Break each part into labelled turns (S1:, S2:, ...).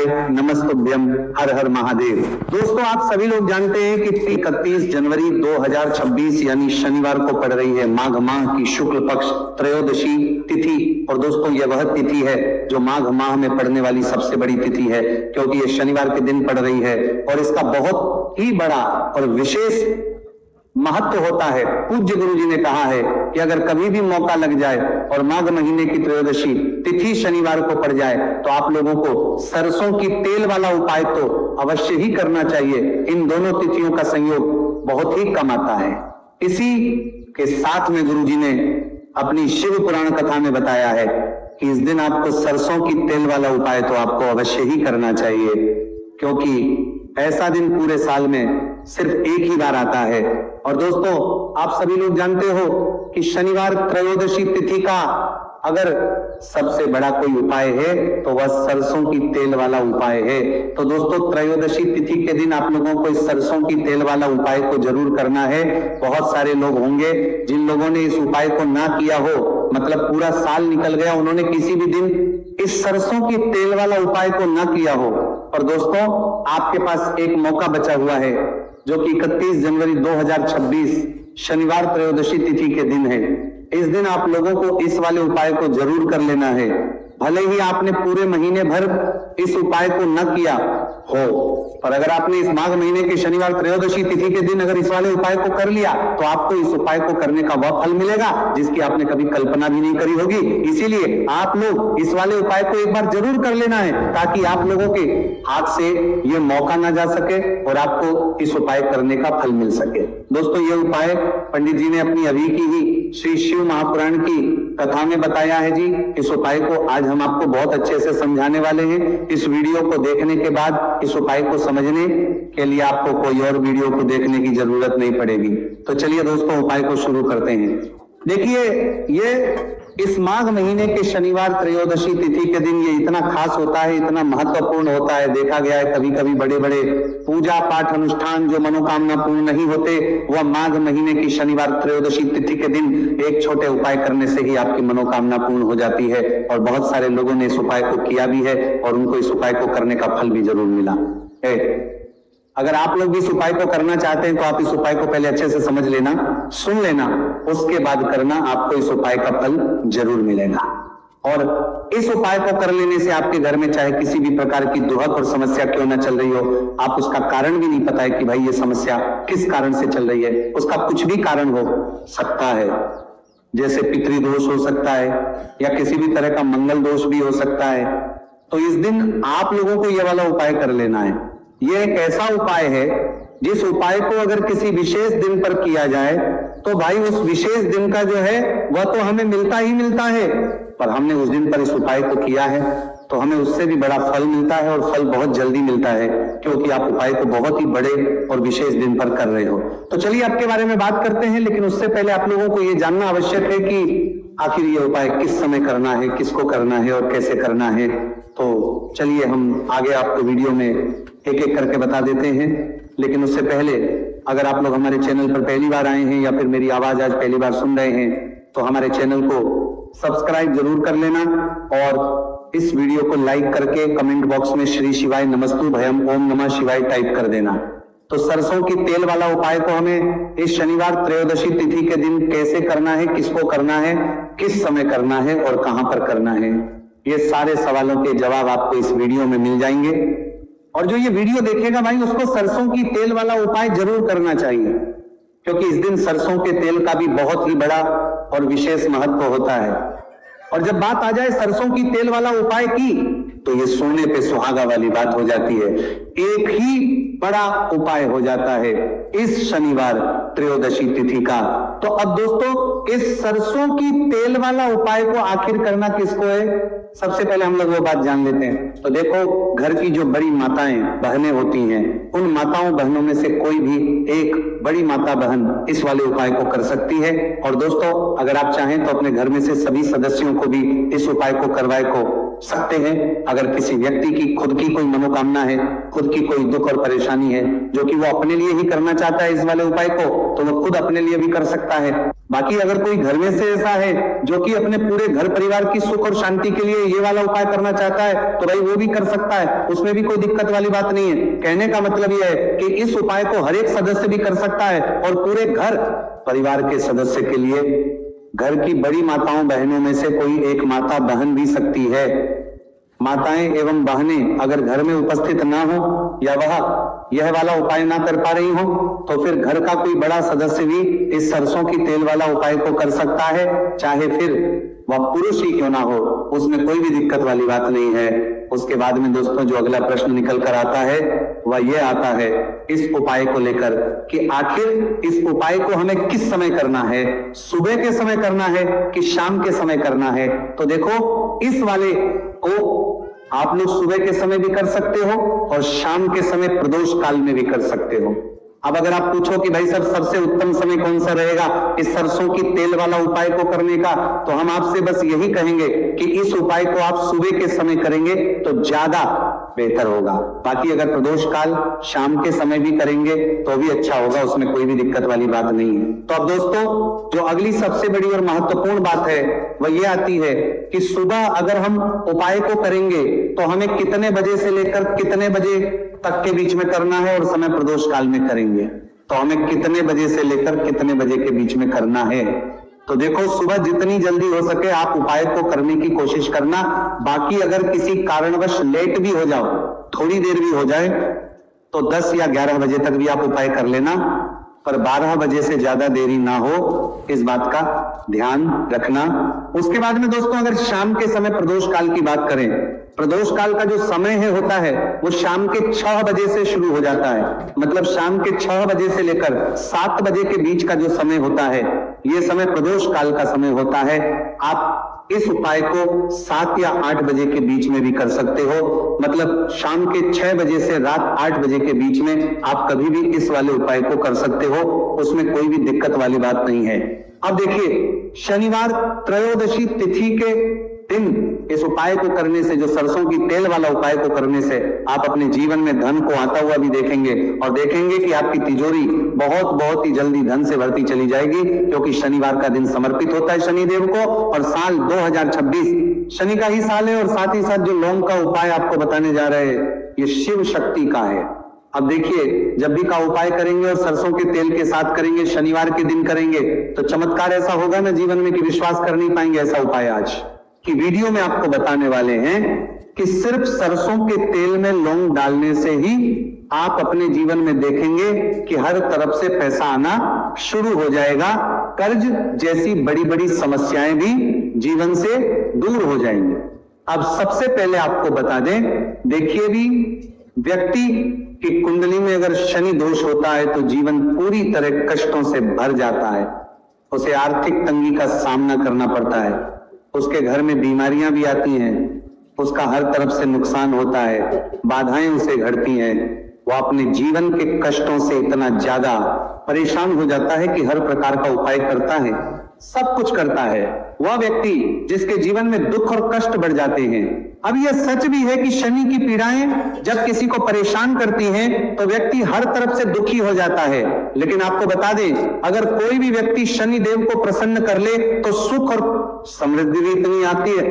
S1: नमस्तुभ्यम, हर हर महादेव। दोस्तों, आप सभी लोग जानते हैं कि 31 जनवरी 2026 यानी शनिवार को पड़ रही है माघ माह की शुक्ल पक्ष त्रयोदशी तिथि। और दोस्तों, यह वह तिथि है जो माघ माह में पड़ने वाली सबसे बड़ी तिथि है, क्योंकि ये शनिवार के दिन पड़ रही है और इसका बहुत ही बड़ा और विशेष महत्व होता है। पूज्य गुरु जी ने कहा है कि अगर कभी भी मौका लग जाए और माघ महीने की त्रयोदशी तिथि शनिवार को पड़ जाए तो आप लोगों को सरसों की तेल वाला उपाय तो अवश्य ही करना चाहिए। इन दोनों तिथियों का संयोग बहुत ही कम आता है। इसी के साथ में गुरु जी ने अपनी शिव पुराण कथा में बताया है कि इस दिन आपको सरसों की तेल वाला उपाय तो आपको अवश्य ही करना चाहिए, क्योंकि ऐसा दिन पूरे साल में सिर्फ एक ही बार आता है। और दोस्तों, आप सभी लोग जानते हो कि शनिवार त्रयोदशी तिथि का अगर सबसे बड़ा कोई उपाय है तो वह सरसों की तेल वाला उपाय है। तो दोस्तों, त्रयोदशी तिथि के दिन आप लोगों को इस सरसों की तेल वाला उपाय को जरूर करना है। बहुत सारे लोग होंगे जिन लोगों ने इस उपाय को ना किया हो, मतलब पूरा साल निकल गया, उन्होंने किसी भी दिन इस सरसों की तेल वाला उपाय को ना किया हो। और दोस्तों, आपके पास एक मौका बचा हुआ है जो कि 31 जनवरी 2026 शनिवार त्रयोदशी तिथि के दिन है। इस दिन आप लोगों को इस वाले उपाय को जरूर कर लेना है। भले ही आपने पूरे महीने भर इस उपाय को न किया हो, पर अगर आपने इस माघ महीने के शनिवार त्रयोदशी तिथि के दिन अगर इस वाले उपाय को कर लिया तो आपको इस उपाय को करने का वह फल मिलेगा जिसकी आपने कभी कल्पना भी नहीं करी होगी। इसीलिए आप लोग इस वाले उपाय को एक बार जरूर कर लेना है, ताकि आप लोगों के हाथ से ये मौका ना जा सके और आपको इस उपाय करने का फल मिल सके। दोस्तों, ये उपाय पंडित जी ने अपनी अभी की ही श्री शिव महापुराण की कथा में बताया है जी। इस उपाय को आज हम आपको बहुत अच्छे से समझाने वाले हैं। इस वीडियो को देखने के बाद इस उपाय को समझने के लिए आपको कोई और वीडियो को देखने की जरूरत नहीं पड़ेगी। तो चलिए दोस्तों, उपाय को शुरू करते हैं। देखिए, ये इस माघ महीने के शनिवार त्रयोदशी तिथि के दिन ये इतना खास होता है, इतना महत्वपूर्ण होता है। देखा गया है कभी कभी बड़े बड़े पूजा पाठ अनुष्ठान जो मनोकामना पूर्ण नहीं होते, वह माघ महीने की शनिवार त्रयोदशी तिथि के दिन एक छोटे उपाय करने से ही आपकी मनोकामना पूर्ण हो जाती है। और बहुत सारे लोगों ने इस उपाय को किया भी है और उनको इस उपाय को करने का फल भी जरूर मिला है। अगर आप लोग भी इस उपाय को करना चाहते हैं तो आप इस उपाय को पहले अच्छे से समझ लेना, सुन लेना, उसके बाद करना, आपको इस उपाय का फल जरूर मिलेगा। और इस उपाय को कर लेने से आपके घर में चाहे किसी भी प्रकार की दुहक और समस्या क्यों ना चल रही हो, आप उसका कारण भी नहीं पता है कि भाई ये समस्या किस कारण से चल रही है, उसका कुछ भी कारण हो सकता है। जैसे पितृदोष हो सकता है या किसी भी तरह का मंगल दोष भी हो सकता है। तो इस दिन आप लोगों को यह वाला उपाय कर लेना है। यह एक ऐसा उपाय है जिस उपाय को अगर किसी विशेष दिन पर किया जाए तो भाई उस विशेष दिन का जो है वह तो हमें मिलता ही मिलता है, पर हमने उस दिन पर इस उपाय को किया है तो हमें उससे भी बड़ा फल मिलता है, और फल बहुत जल्दी मिलता है, क्योंकि आप उपाय को बहुत ही बड़े और विशेष दिन पर कर रहे हो। तो चलिए आपके बारे में बात करते हैं, लेकिन उससे पहले आप लोगों को यह जानना आवश्यक है कि आखिर ये उपाय किस समय करना है, किसको करना है और कैसे करना है। तो चलिए हम आगे आपको वीडियो में एक एक करके बता देते हैं। लेकिन उससे पहले अगर आप लोग हमारे चैनल पर पहली बार आए हैं या फिर मेरी आवाज आज पहली बार सुन रहे हैं तो हमारे चैनल को सब्सक्राइब जरूर कर लेना और इस वीडियो को लाइक करके कमेंट बॉक्स में श्री शिवाय नमस्तु भयम ओम नमः शिवाय टाइप कर देना। तो सरसों की तेल वाला उपाय को हमें इस शनिवार त्रयोदशी तिथि के दिन कैसे करना है, किसको करना है, किस समय करना है और कहां पर करना है, ये सारे सवालों के जवाब आपको इस वीडियो में मिल जाएंगे। और जो ये वीडियो देखेगा भाई उसको सरसों की तेल वाला उपाय जरूर करना चाहिए, क्योंकि इस दिन सरसों के तेल का भी बहुत ही बड़ा और विशेष महत्व होता है। और जब बात आ जाए सरसों की तेल वाला उपाय की तो ये सोने पे सुहागा वाली बात हो जाती है। एक ही बड़ा उपाय हो जाता है इस शनिवार त्रयोदशी तिथि का। तो अब दोस्तों, इस सरसों की तेल वाला उपाय को आखिर करना किसको है, सबसे पहले हम लोग वो बात जान लेते हैं। तो देखो, घर की जो बड़ी माताएं बहनें होती हैं, उन माताओं बहनों में से कोई भी एक बड़ी माता बहन इस वाले उपाय को कर सकती है। और दोस्तों, अगर आप चाहें तो अपने घर में से सभी सदस्यों को भी इस उपाय को करवाए को सकते हैं। अगर किसी व्यक्ति की खुद की कोई मनोकामना है, खुद की कोई दुख और परेशानी है जो कि वो अपने लिए ही करना चाहता है इस वाले उपाय को, तो वो खुद अपने लिए भी कर सकता है। बाकी अगर कोई घर में से ऐसा है जो कि अपने पूरे घर परिवार की सुख और शांति के लिए ये वाला उपाय करना चाहता है तो भाई वो भी कर सकता है, उसमें भी कोई दिक्कत वाली बात नहीं है। कहने का मतलब यह है कि इस उपाय को हर एक सदस्य भी कर सकता है और पूरे घर परिवार के सदस्य के लिए घर की बड़ी माताओं बहनों में से कोई एक माता बहन भी सकती है। माताएं एवं बहनें अगर घर में उपस्थित ना हो या वह यह वाला उपाय ना कर पा रही हो तो फिर घर का कोई बड़ा सदस्य भी इस सरसों की तेल वाला उपाय को कर सकता है, चाहे फिर वह पुरुष ही क्यों ना हो, उसमें कोई भी दिक्कत वाली बात नहीं है। उसके बाद में दोस्तों जो अगला प्रश्न निकल कर आता है वह यह आता है इस उपाय को लेकर कि आखिर इस उपाय को हमें किस समय करना है, सुबह के समय करना है कि शाम के समय करना है। तो देखो इस वाले को आप लोग सुबह के समय भी कर सकते हो और शाम के समय प्रदोष काल में भी कर सकते हो। अब अगर आप पूछो कि भाई सर सबसे उत्तम समय कौन सा रहेगा इस सरसों की तेल वाला उपाय को करने का, तो हम आपसे बस यही कहेंगे कि इस उपाय को आप सुबह के समय करेंगे तो ज्यादा बेहतर होगा। बाकी अगर प्रदोष काल शाम के समय भी करेंगे तो भी अच्छा होगा, उसमें कोई भी दिक्कत वाली बात नहीं है। तो अब दोस्तों जो अगली सबसे बड़ी और महत्वपूर्ण बात है वह ये आती है कि सुबह अगर हम उपाय को करेंगे तो हमें कितने बजे से लेकर कितने बजे तक के बीच में करना है और समय प्रदोष काल में करेंगे तो हमें कितने बजे से लेकर कितने बजे के बीच में करना है। तो देखो सुबह जितनी जल्दी हो सके आप उपाय को करने की कोशिश करना। बाकी अगर किसी कारणवश लेट भी हो जाओ, थोड़ी देर भी हो जाए तो 10 या 11 बजे तक भी आप उपाय कर लेना, पर 12 बजे से ज्यादा देरी ना हो, इस बात का ध्यान रखना। उसके बाद में दोस्तों अगर शाम के समय प्रदोष काल की बात करें, प्रदोष काल का जो समय है होता है वो शाम के 6 बजे से शुरू हो जाता है। मतलब शाम के 6 बजे से लेकर 7 बजे के बीच का जो समय होता है ये समय प्रदोष काल का समय होता है। आप इस उपाय को 7 या 8 बजे के बीच में भी कर सकते हो। मतलब शाम के 6 बजे से रात 8 बजे के बीच में आप कभी भी इस वाले उपाय को कर सकते हो, उसमें कोई भी दिक्कत वाली बात नहीं है। अब देखिए शनिवार त्रयोदशी तिथि के दिन इस उपाय को करने से, जो सरसों की तेल वाला उपाय को करने से आप अपने जीवन में धन को आता हुआ भी देखेंगे और देखेंगे कि आपकी तिजोरी बहुत ही जल्दी धन से भरती चली जाएगी, क्योंकि शनिवार का दिन समर्पित होता है शनिदेव को और साल 2026 शनि का ही साल है। और साथ ही साथ जो लौंग का उपाय आपको बताने जा रहे हैं ये शिव शक्ति का है। अब देखिए जब भी का उपाय करेंगे और सरसों के तेल के साथ करेंगे, शनिवार के दिन करेंगे तो चमत्कार ऐसा होगा ना जीवन में कि विश्वास कर नहीं पाएंगे। ऐसा उपाय आज की वीडियो में आपको बताने वाले हैं कि सिर्फ सरसों के तेल में लौंग डालने से ही आप अपने जीवन में देखेंगे कि हर तरफ से पैसा आना शुरू हो जाएगा। कर्ज जैसी बड़ी बड़ी समस्याएं भी जीवन से दूर हो जाएंगी। अब सबसे पहले आपको बता दें, देखिए भी व्यक्ति की कुंडली में अगर शनि दोष होता है तो जीवन पूरी तरह कष्टों से भर जाता है। उसे आर्थिक तंगी का सामना करना पड़ता है, उसके घर में बीमारियां भी आती हैं, उसका हर तरफ से नुकसान होता है, बाधाएं उसे घड़ती हैं। वो अपने जीवन के कष्टों से इतना ज्यादा परेशान हो जाता है कि हर प्रकार का उपाय करता है, सब कुछ करता है। वह व्यक्ति जिसके जीवन में दुख और कष्ट बढ़ जाते हैं। अब यह सच भी है कि शनि की पीड़ाएं जब किसी को परेशान करती हैं तो व्यक्ति हर तरफ से दुखी हो जाता है। लेकिन आपको बता दें, अगर कोई भी व्यक्ति शनि देव को प्रसन्न कर ले तो सुख और समृद्धि भी इतनी आती है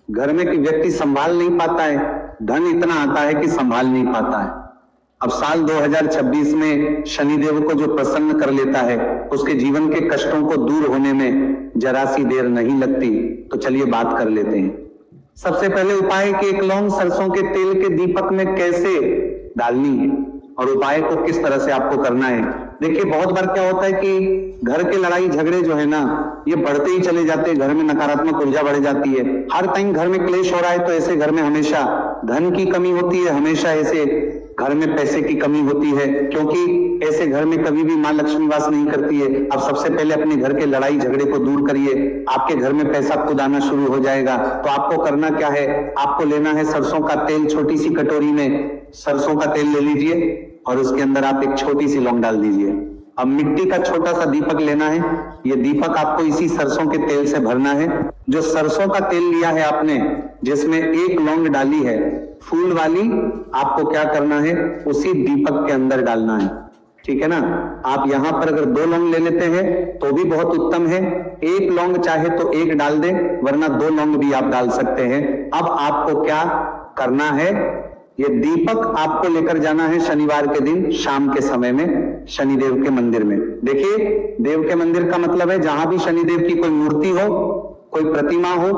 S1: घर में कि व्यक्ति संभाल नहीं पाता है, धन इतना आता है कि संभाल नहीं पाता है। अब साल 2026 में शनिदेव को जो प्रसन्न कर लेता है उसके जीवन के कष्टों को दूर होने में जरा सी देर नहीं लगती। तो चलिए बात कर लेते हैं। सबसे पहले उपाय कि एक लौंग सरसों के तेल के दीपक में कैसे डालनी है और उपाय को किस तरह से आपको करना है। देखिए बहुत बार क्या होता है कि घर के लड़ाई झगड़े जो है ना ये बढ़ते ही चले जाते हैं, घर में नकारात्मक ऊर्जा बढ़ जाती है। हर टाइम घर में क्लेश हो रहा है तो ऐसे घर में हमेशा धन की कमी होती है, हमेशा ऐसे घर में पैसे की कमी होती है, क्योंकि ऐसे घर में कभी भी मां लक्ष्मी वास नहीं करती है। अब सबसे पहले अपने घर के लड़ाई झगड़े को दूर करिए, आपके घर में पैसा खुद आना शुरू हो जाएगा। तो आपको करना क्या है, आपको लेना है सरसों का तेल। छोटी सी कटोरी में सरसों का तेल ले लीजिए और उसके अंदर आप एक छोटी सी लौंग डाल दीजिए। अब मिट्टी का छोटा सा दीपक लेना है, ये दीपक आपको इसी सरसों के तेल से भरना है। जो सरसों का तेल लिया है आपने, जिसमें एक लौंग डाली है फूल वाली, आपको क्या करना है उसी दीपक के अंदर डालना है। ठीक है ना। आप यहां पर अगर 2 लौंग ले लेते हैं तो भी बहुत उत्तम है, 1 लौंग चाहे तो 1 डाल दें, वरना 2 लौंग भी आप डाल सकते हैं। अब आपको क्या करना है, ये दीपक आपको लेकर जाना है शनिवार के दिन शाम के समय में शनिदेव के मंदिर में। देखिए, देव के मंदिर का मतलब है जहां भी शनिदेव की कोई मूर्ति हो, कोई प्रतिमा हो,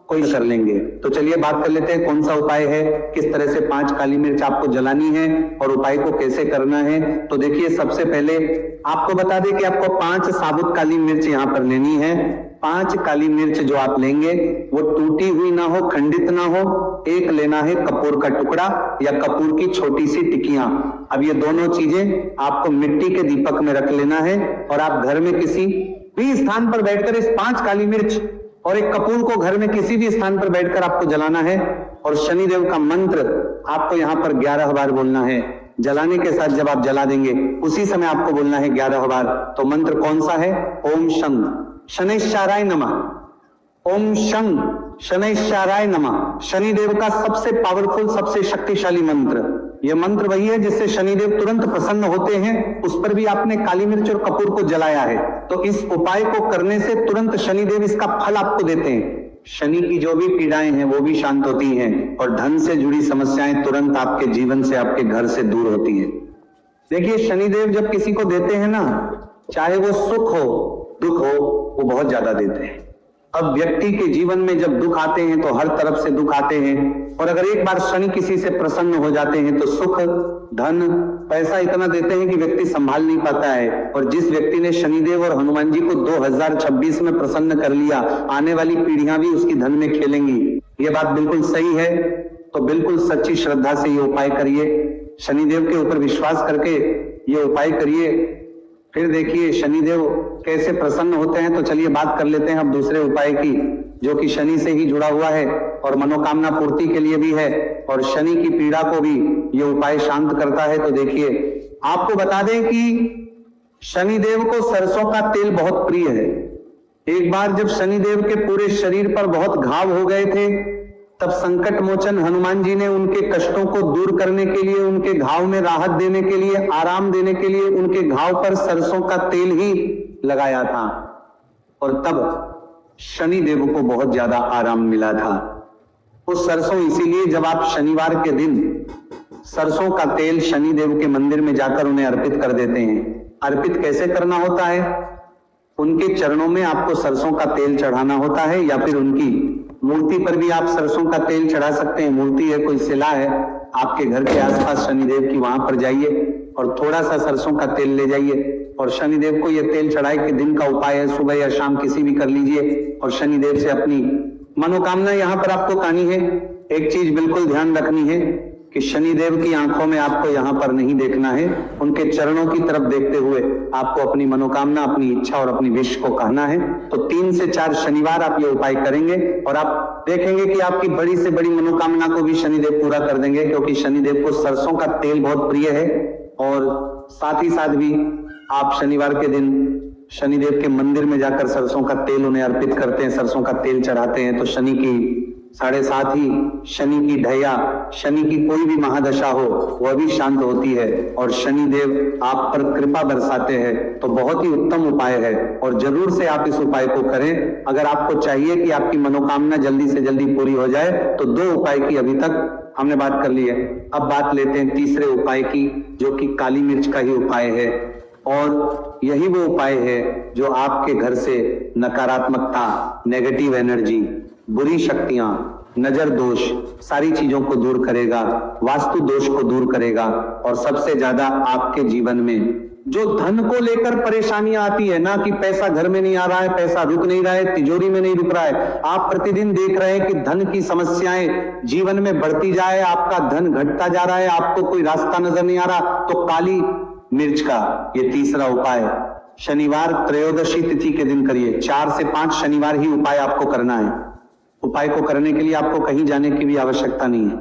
S1: कोई कर लेंगे। तो चलिए बात कर लेते हैं कौन सा उपाय है, किस तरह से 5 काली मिर्च आपको जलानी है और उपाय को कैसे करना है। तो देखिए, सबसे पहले आपको बता दें कि आपको 5 साबुत काली मिर्च यहां पर लेनी है। 5 काली मिर्च जो आप लेंगे वो टूटी हुई ना हो, खंडित ना हो। एक लेना है कपूर का टुकड़ा या कपूर की छोटी सी टिकियां। अब ये दोनों चीजें आपको मिट्टी के दीपक में रख लेना है और आप घर में किसी भी स्थान पर बैठकर इस 5 काली मिर्च और एक कपूर को घर में किसी भी स्थान पर बैठकर आपको जलाना है और शनिदेव का मंत्र आपको यहाँ पर 11 बार बोलना है। जलाने के साथ जब आप जला देंगे उसी समय आपको बोलना है 11 बार। तो मंत्र कौन सा है? ओम शं शनैश्चराय नमः, ओम शं शनैश्चराय नमः। शनिदेव का सबसे पावरफुल, सबसे शक्तिशाली मंत्र। यह मंत्र वही है जिससे शनिदेव तुरंत प्रसन्न होते हैं। उस पर भी आपने काली मिर्च और कपूर को जलाया है, तो इस उपाय को करने से तुरंत शनिदेव इसका फल आपको देते हैं। शनि की जो भी पीड़ाएं हैं वो भी शांत होती हैं और धन से जुड़ी समस्याएं तुरंत आपके जीवन से, आपके घर से दूर होती है। देखिए, शनिदेव जब किसी को देते हैं ना, चाहे वो सुख हो दुख हो, वो बहुत ज्यादा देते हैं। अब व्यक्ति के जीवन में जब दुख आते हैं तो हर तरफ से दुख आते हैं, और अगर एक बार शनि किसी से प्रसन्न हो जाते हैं तो सुख, धन, पैसा इतना देते हैं कि व्यक्ति संभाल नहीं पाता है। और जिस व्यक्ति ने शनिदेव और हनुमान जी को 2026 में प्रसन्न कर लिया, आने वाली पीढ़ियां भी उसकी धन में खेलेंगी। ये बात बिल्कुल सही है। तो बिल्कुल सच्ची श्रद्धा से ये उपाय करिए, शनिदेव के ऊपर विश्वास करके ये उपाय करिए, फिर देखिए शनिदेव कैसे प्रसन्न होते हैं। तो चलिए बात कर लेते हैं अब दूसरे उपाय की, जो कि शनि से ही जुड़ा हुआ है और मनोकामना पूर्ति के लिए भी है और शनि की पीड़ा को भी ये उपाय शांत करता है। तो देखिए, आपको बता दें कि शनिदेव को सरसों का तेल बहुत प्रिय है। एक बार जब शनिदेव के पूरे शरीर पर बहुत घाव हो गए थे, तब संकट मोचन हनुमान जी ने उनके कष्टों को दूर करने के लिए, उनके घाव में राहत देने के लिए, आराम देने के लिए उनके घाव पर सरसों का तेल ही लगाया था और तब शनिदेव को बहुत ज्यादा आराम मिला था। वो सरसों इसीलिए जब आप शनिवार के दिन सरसों का तेल शनिदेव के मंदिर में जाकर उन्हें अर्पित कर देते हैं। अर्पित कैसे करना होता है? उनके चरणों में आपको सरसों का तेल चढ़ाना होता है, या फिर उनकी मूर्ति पर भी आप सरसों का तेल चढ़ा सकते हैं। मूर्ति है, कोई शिला है आपके घर के आसपास शनिदेव की, वहां पर जाइए और थोड़ा सा सरसों का तेल ले जाइए और शनिदेव को यह तेल चढ़ाए कि दिन का उपाय है, सुबह या शाम किसी भी कर लीजिए और शनिदेव से अपनी मनोकामना यहाँ पर आपको कहनी है। एक चीज बिल्कुल ध्यान रखनी है कि शनिदेव की आंखों में आपको यहाँ पर नहीं देखना है, उनके चरणों की तरफ देखते हुए आपको अपनी मनोकामना, अपनी इच्छा और अपनी विश को कहना है। तो 3 से 4 शनिवार आप ये उपाय करेंगे और आप देखेंगे कि आपकी बड़ी से बड़ी मनोकामना को भी शनिदेव पूरा कर देंगे, क्योंकि शनिदेव को सरसों का तेल बहुत प्रिय है। और साथ ही साथ भी आप शनिवार के दिन शनिदेव के मंदिर में जाकर सरसों का तेल उन्हें अर्पित करते हैं, सरसों का तेल चढ़ाते हैं, तो शनि की 7.5 ही शनि की ढैया, शनि की कोई भी महादशा हो वह भी शांत होती है और शनिदेव आप पर कृपा बरसाते हैं। तो बहुत ही उत्तम उपाय है और जरूर से आप इस उपाय को करें। अगर आपको चाहिए कि आपकी मनोकामना जल्दी से जल्दी पूरी हो जाए तो 2 उपाय की अभी तक हमने बात कर ली है। अब बात लेते हैं तीसरे उपाय की, जो कि काली मिर्च का ही उपाय है। और यही वो उपाय है जो आपके घर से नकारात्मकता, नेगेटिव एनर्जी, बुरी शक्तियां, नजर दोष, सारी चीजों को दूर करेगा, वास्तु दोष को दूर करेगा और सबसे ज्यादा आपके जीवन में जो धन को लेकर परेशानियां आती है ना, कि पैसा घर में नहीं आ रहा है, पैसा रुक नहीं रहा है, तिजोरी में नहीं रुक रहा है, आप प्रतिदिन देख रहे हैं कि धन की समस्याएं जीवन में बढ़ती जाए, आपका धन घटता जा रहा है, आपको कोई रास्ता नजर नहीं आ रहा, तो काली मिर्च का ये तीसरा उपाय शनिवार त्रयोदशी तिथि के दिन करिए। 4 से 5 शनिवार ही उपाय आपको करना है। उपाय को करने के लिए आपको कहीं जाने की भी आवश्यकता नहीं है,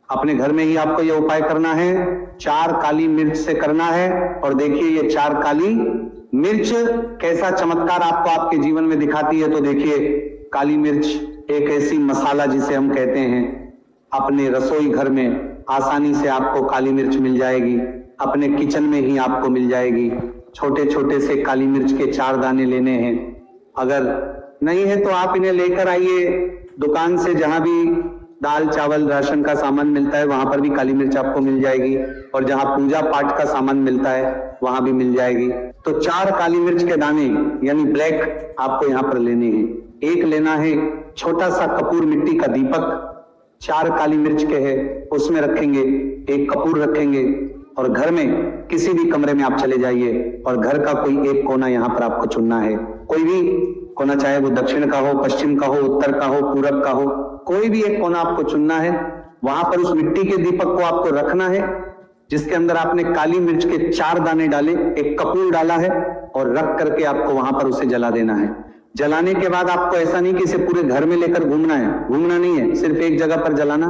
S1: अपने घर में ही आपको यह उपाय करना है। 4 काली मिर्च से करना है और देखिए ये 4 काली मिर्च कैसा चमत्कार आपको आपके जीवन में दिखाती है। तो देखिए, काली मिर्च एक ऐसी मसाला जिसे हम कहते हैं अपने रसोई घर में आसानी से आपको काली मिर्च मिल जाएगी, अपने किचन में ही आपको मिल जाएगी। छोटे छोटे से काली मिर्च के 4 दाने लेने हैं। अगर नहीं है तो आप इन्हें लेकर आइए दुकान से, जहां भी दाल चावल राशन का सामान मिलता है वहां पर भी काली मिर्च आपको मिल जाएगी, और जहां पूजा पाठ का सामान मिलता है वहां भी मिल जाएगी। तो 4 काली मिर्च के दाने यानी ब्लैक आपको यहाँ पर लेने हैं। एक लेना है छोटा सा कपूर मिट्टी का दीपक, 4 काली मिर्च के है उसमें रखेंगे, एक कपूर रखेंगे, और घर में किसी भी कमरे में आप चले जाइए और घर का कोई एक कोना यहाँ पर आपको चुनना है। कोई भी कोना, चाहे वो दक्षिण का हो, पश्चिम का हो, उत्तर का हो, पूरब का हो, कोई भी एक कोना आपको चुनना है। वहां पर उस मिट्टी के दीपक को आपको रखना है जिसके अंदर आपने काली मिर्च के 4 दाने डाले, एक कपूर डाला है, और रख करके आपको वहां पर उसे जला देना है। जलाने के बाद आपको ऐसा नहीं कि इसे पूरे घर में लेकर घूमना है, घूमना नहीं है, सिर्फ एक जगह पर जलाना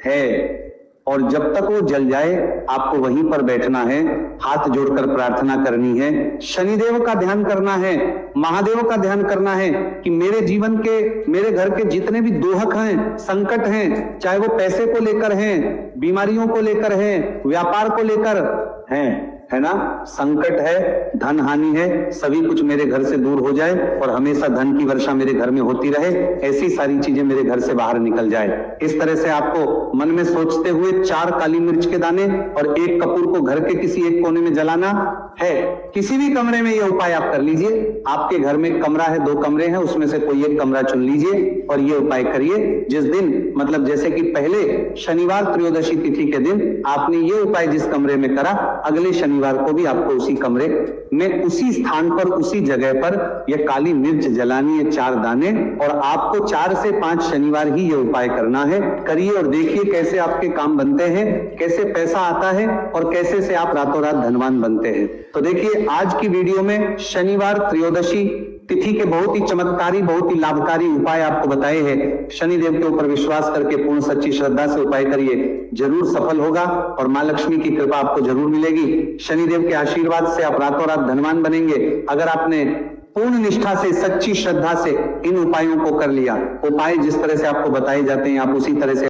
S1: है। और जब तक वो जल जाए आपको वहीं पर बैठना है, हाथ जोड़कर प्रार्थना करनी है, शनिदेव का ध्यान करना है, महादेव का ध्यान करना है कि मेरे जीवन के, मेरे घर के जितने भी दोहक हैं, संकट हैं, चाहे वो पैसे को लेकर हैं, बीमारियों को लेकर हैं, व्यापार को लेकर हैं, है ना, संकट है, धन हानि है, सभी कुछ मेरे घर से दूर हो जाए और हमेशा धन की वर्षा मेरे घर में होती रहे, ऐसी सारी चीजें मेरे घर से बाहर निकल जाए। इस तरह से आपको मन में सोचते हुए 4 काली मिर्च के दाने और एक कपूर को घर के किसी एक कोने में जलाना है। किसी भी कमरे में यह उपाय आप कर लीजिए। आपके घर में कमरा है, 2 कमरे हैं, उसमें से कोई एक कमरा चुन लीजिए और ये उपाय करिए। जिस दिन, मतलब जैसे कि पहले शनिवार त्रयोदशी तिथि के दिन आपने ये उपाय जिस कमरे में करा, अगले शनिवार को भी आपको उसी कमरे में, उसी स्थान पर, उसी जगह पर यह काली मिर्च जलानी है, 4 दाने, और आपको 4 से 5 शनिवार ही ये उपाय करना है। करिए और देखिए कैसे आपके काम बनते हैं, कैसे पैसा आता है और कैसे से आप रातों रात धनवान बनते हैं। तो देखिए आज की वीडियो में शनिवार त्रयोदशी तिथि के बहुत ही चमत्कारी, बहुत ही लाभकारी उपाय आपको बताए हैं। शनिदेव के ऊपर विश्वास करके पूर्ण सच्ची श्रद्धा से उपाय करिए, जरूर सफल होगा और मां लक्ष्मी की कृपा आपको जरूर मिलेगी। शनिदेव के आशीर्वाद से आप रातों रात धनवान बनेंगे। अगर आपने पूर्ण निष्ठा से, सच्ची श्रद्धा से इन उपायों को कर लिया, उपाय जिस तरह से आपको बताए जाते हैं आप उसी तरह से